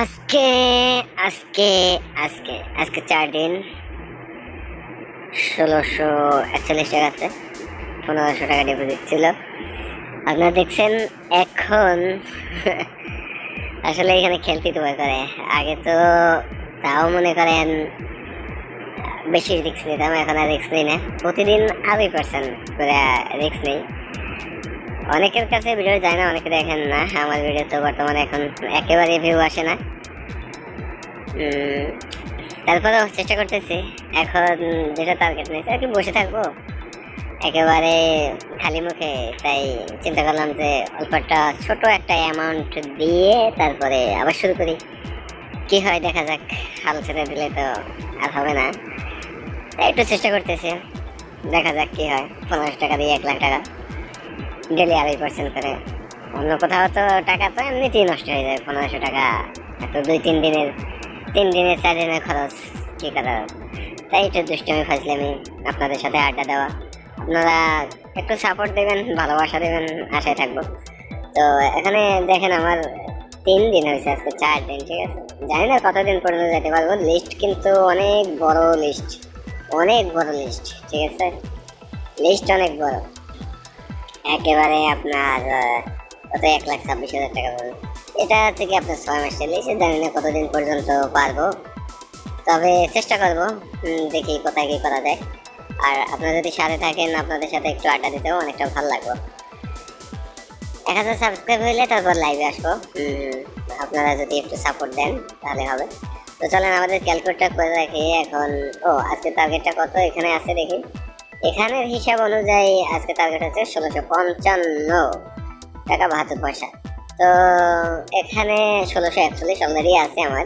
আজকে আজকে আজকে আজকে 4 দিন 1641 টাকা আছে। 1500 টাকা ডিপোজিট ছিল। আপনারা দেখছেন এখন। আসলে এখানে খেলতে তো ভয় করে। আগে তো তাও মনে করেন বেশি রিস্ক নিতাম, এখন আর রিস্ক নিই না। প্রতিদিন 2% করে রিস্ক নেই। অনেকের কাছে ভিডিও যায় না, অনেকে দেখেন না আমার ভিডিও, তো বর্তমানে এখন একেবারে ভিউ আসে না। তারপরেও চেষ্টা করতেছি। এখন যেটা টার্গেট নিয়েছে আর কি, বসে থাকবো একেবারে খালি মুখে। তাই চিন্তা করলাম যে অল্প একটা ছোট একটা অ্যামাউন্ট দিয়ে তারপরে আবার শুরু করি। কি হয় দেখা যাক। হাল ছেড়ে দিলে তো আর হবে না, তাই একটু চেষ্টা করতেছি। দেখা যাক কি হয়। 1500 টাকা দিয়ে 1 লাখ টাকা ডেলি 2.5% করে। অন্য কোথাও তো টাকা তো এমনিতেই নষ্ট হয়ে যায়। 1500 টাকা এত 2-3 দিনের, 3 দিনের 4 দিনের খরচ কি করা। তাই একটু দুষ্টমি ফাজলামি আপনাদের সাথে আড্ডা দেওয়া। আপনারা একটু সাপোর্ট দেবেন, ভালোবাসা দেবেন, আশায় থাকবো। তো এখানে দেখেন আমার 3 দিন হয়েছে, আজকে 4 দিন। ঠিক আছে, জানি না কতদিন পর্যন্ত যেতে পারবো। লিস্ট কিন্তু অনেক বড় লিস্ট, অনেক বড় লিস্ট। ঠিক আছে, লিস্ট অনেক বড়। একেবারে আপনার কত 1,26,000 টাকা পাবেন। এটা হচ্ছে কি আপনার 6 মাসের লিস্ট। জানি না কতদিন পর্যন্ত পারবো, তবে চেষ্টা করবো। দেখি কোথায় কি করা যায়। আর আপনারা যদি সাথে থাকেন, আপনাদের সাথে একটু আড্ডা দিতেও অনেকটা ভালো লাগবে। 1,000 সাবস্ক্রাইব হইলে তারপর লাইভে আসবো। আপনারা যদি একটু সাপোর্ট দেন তাহলে হবে। তো চলেন আমাদের ক্যালকুলেটর করে রাখি এখন। আজকে টার্গেটটা কত এখানে আছে দেখি। এখানের হিসাব অনুযায়ী আজকে টার্গেট আছে 1655 টাকা 72 পয়সা। তো এখানে 1641 অলরেডি আছে আমার।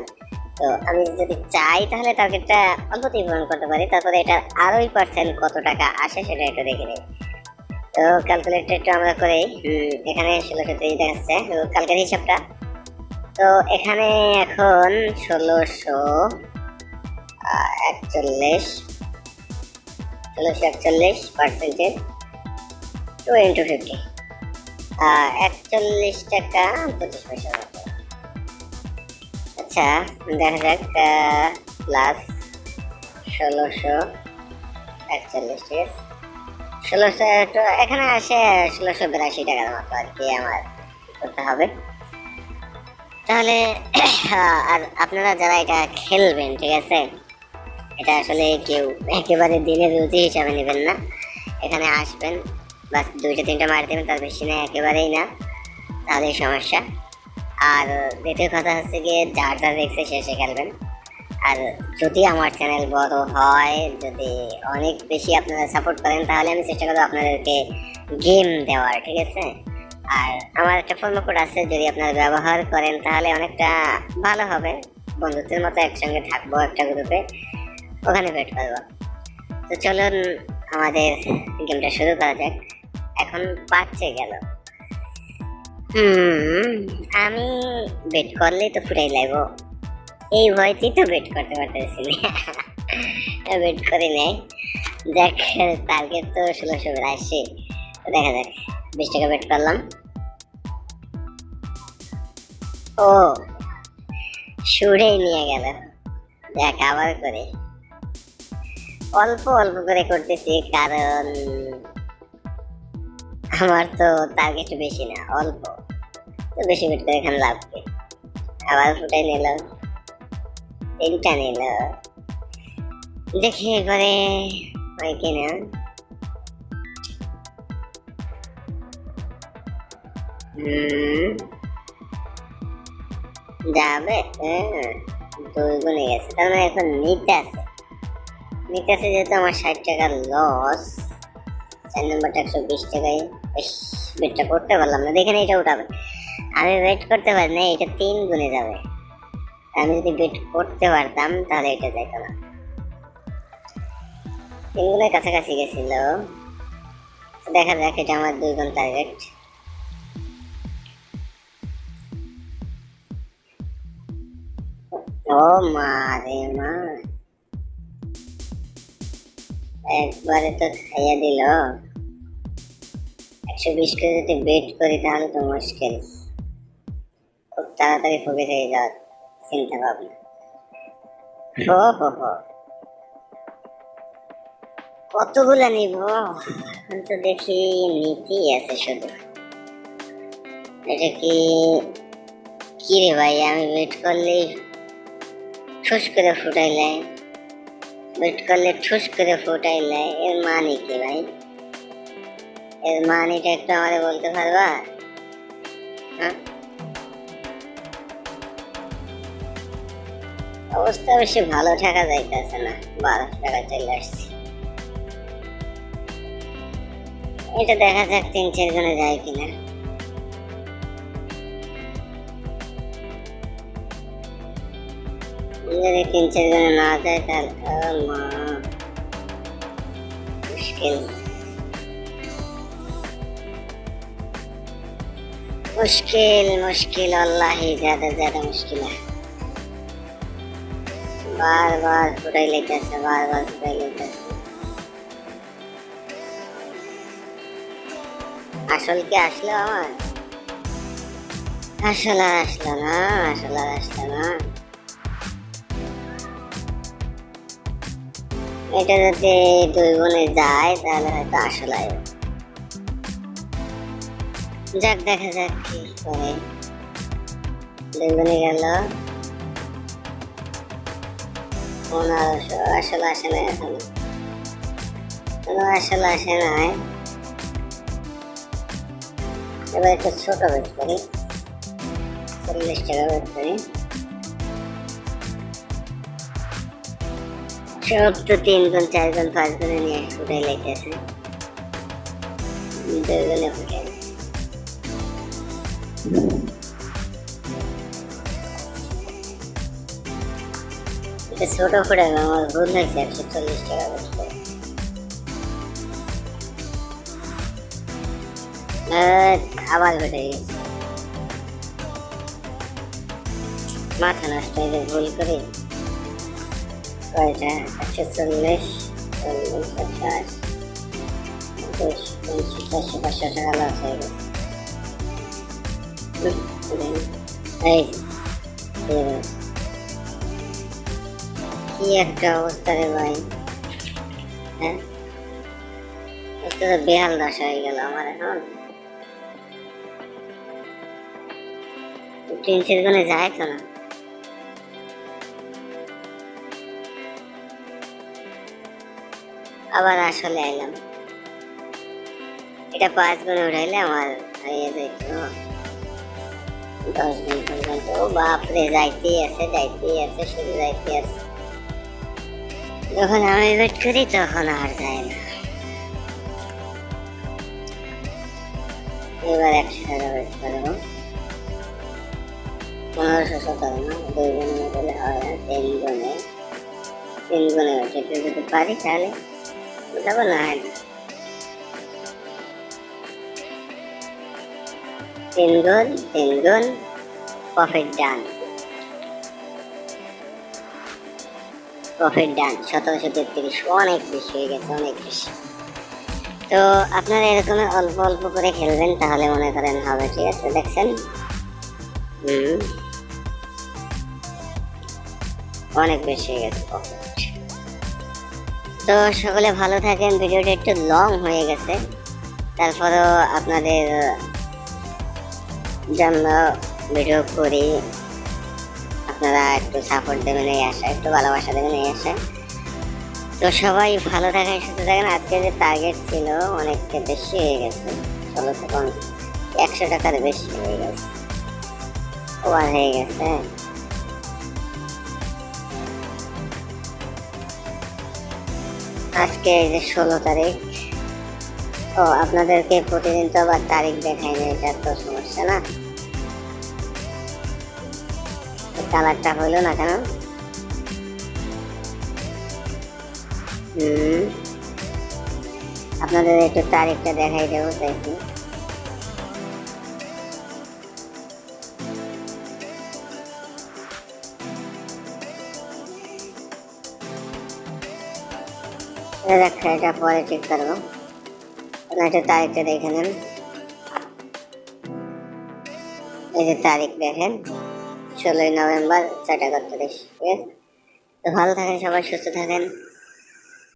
তো আমি যদি চাই তাহলে টার্গেটটা অল্পতেই পূরণ করতে পারি। তারপরে এটা 2% কত টাকা আসে সেটা একটু দেখে নিই। তো ক্যালকুলেটর একটু আমরা করি। এখানে 1630 দেখাচ্ছে কালকের হিসাবটা। তো এখানে এখন 1641 2 ইন্টু 50, 41 টাকা 25 পয়সা। আচ্ছা দেখা যাক। প্লাস 1641, ঠিক আছে। 1600 এখানে আসে 1682 টাকার মতো আর কি আমার করতে হবে। তাহলে আর আপনারা যারা এটা খেলবেন, ঠিক আছে, এটা আসলে কেউ একেবারে দিনের রুচি হিসাবে নেবেন না। এখানে আসবেন, বাস 2-3টা মার দেবেন, তার বেশি না, একেবারেই না, তাহলেই সমস্যা। আর দ্বিতীয় কথা হচ্ছে গিয়ে যার যার দেখছে শেষে খেলবেন। আর যদি আমার চ্যানেল বড় হয়, যদি অনেক বেশি আপনারা সাপোর্ট করেন, তাহলে আমি চেষ্টা করবো আপনাদেরকে গেম দেওয়ার, ঠিক আছে। আর আমার একটা প্রোমো কোড আছে, যদি আপনারা ব্যবহার করেন তাহলে অনেকটা ভালো হবে। বন্ধুত্বের মতো একসঙ্গে থাকবো একটা গ্রুপে, ওখানে বেট করবো। তো চলুন আমাদের গেমটা শুরু করা যাক। এখন পাচ্ছে গেল। আমি বেট করলেই তো ফুটাই লাগবো, এই ভয়তেই তো বেট করতে পারতেছি না। বেট করি নাই। দেখ, টার্গেট তো 1682। দেখা যাক, 20 টাকা বেট করলাম। ও সুরেই নিয়ে গেল। দেখ আবার করে অল্প অল্প করে করতেছি, কারণ আমার তো টার্গেট বেশি না, অল্প। তো বেশি বেট করে এখানে লাভ কি। আবার ফুটাই নিল, 3টা নিল। দেখি এবারে হয় কিনা। যাবে, 2 গুণে গেছে, তার মানে এখন নিতে আছে। যেহেতু আমার 60 টাকা লস, 4 নম্বরটা 120 টাকায়। বেটটা করতে পারলাম না, দেখেন এটা উঠাবে। আমি ওয়েট করতে পারি না, এটা 3 গুণে যাবে। আমি যদি বেট করতে পারতাম তাহলে এটা যাইত না। 3 গুণের কাছাকাছি গেছিল। দেখা যাক, এটা আমার 2 গুণ টার্গেট। ও মা রে মা, একবারে তো খাইয়া দিল। 120 করে যদি বেট করি তাহলে তো মুশকিল, খুব তাড়াতাড়ি ফোকে হয়ে যাওয়ার চিন্তা ভাবনা। ও হো হো, কতগুলা নিব? এখন তো দেখি নিতেই আছে শুধু। এটা কি কি রে ভাই, আমি ওয়েট করলেই ঠুস করে ফুটাইলে, ওয়েট করলে ঠুস করে ফুটাইলে, এর মানে কি ভাই? এর মানেটা একটু আমাদের বলতে পারবা? হ্যাঁ, অবস্থা বেশি ভালো থাকা যাইতেছে না, 1200 টাকা চলে আসছে। এটা দেখা যাক 3-4 গুণে যায় কিনা। যদি 3-4 গুণে না যায় তাহলে মুশকিল मुश्किल मुश्किल अल्लाह ही ज्यादा ज्यादा मुश्किल है। बार बार फुटाई लेते से, बार बार फुटाई लेते से। আসল কি আসলো আমার? আসল আর আসলো না, আসল আর আসলো না। এটা যদি 2 গুণে যায় তাহলে হয়তো আসল আসবে। যাক, দেখা যাক কি করে। 2 গুণে গেল 1500, আসল আসে না এখন, কোনো আসল আসে নাই। এবার একটু ছোট বেট করি, 40 টাকা বেট করি। সব তো 3 গুণ 4 গুণ 5 গুণে নিয়ে ফুটাই লেগেছে, 2 গুণে ফুটাই। এটা ছোট ফুটাই, আমার ভুল হয়েছে। 140 টাকা বেট করে আবার বেটে গেছে। মাথা নষ্ট হয়ে যায়, ভুল করি। কয়টা? 140, 40, 50, 20, 50, 500 টাকা লস হয়ে গেছে। এই কি একটা অবস্থা রে ভাই! হ্যাঁ, এটা তো বেহাল দশা হয়ে গেল আমার এখন। 3-4 গুণে যায় তো না। আবার আসলে এলাম, এটা 5 গুণে উঠাইলে আমার হয়ে যেত 10 দিন পর্যন্ত। ও বাপরে, যাইতেই আছে, যাইতেই আছে, শুধু যাইতে আছে। যখন আমি ওয়েট করি তখন আর যায় না। এবার 100 টাকা ওয়েট করবো। 1517 না, 2 গুণে উঠলে হয় না, 3 গুণে উঠে যদি পারি তাহলে উঠাবো, না হয় না। 3 গুণ প্রফিট ডান, প্রফিট ডান। 1733, অনেক বেশি হয়ে গেছে, অনেক বেশি। তো আপনারা এরকম অল্প অল্প করে খেলবেন, তাহলে মনে করেন হবে। ঠিক আছে, দেখছেন? অনেক বেশি হয়ে গেছে প্রফিট। তো সকলে ভালো থাকেন। ভিডিওটা একটু লং হয়ে গেছে, তারপরেও আপনাদের জন্য ভিডিও করি। আপনারা একটু সাপোর্ট দেবেন এই আশা, একটু ভালোবাসা দেবেন এই আশা। তো সবাই ভালো থাকেন, সুস্থ থাকেন। আজকে যে টার্গেট ছিল অনেকটা বেশি হয়ে গেছে, 100 টাকার বেশি হয়ে গেছে, ওভার হয়ে গেছে। আজকে এই যে 16 তারিখ। ও, আপনাদেরকে প্রতিদিন তো আবার তারিখ দেখাই না, এটা তো সমস্যা না। কালারটা হইলো না কেন? আপনাদের একটু তারিখটা দেখাই দেবো চাইছি। এটা পরে চেক করবো, একটু তারিখটা দেখে নেন। এই যে তারিখ দেখেন, 16ই নভেম্বর 6:31। ঠিক আছে, তো ভালো থাকেন সবাই, সুস্থ থাকেন।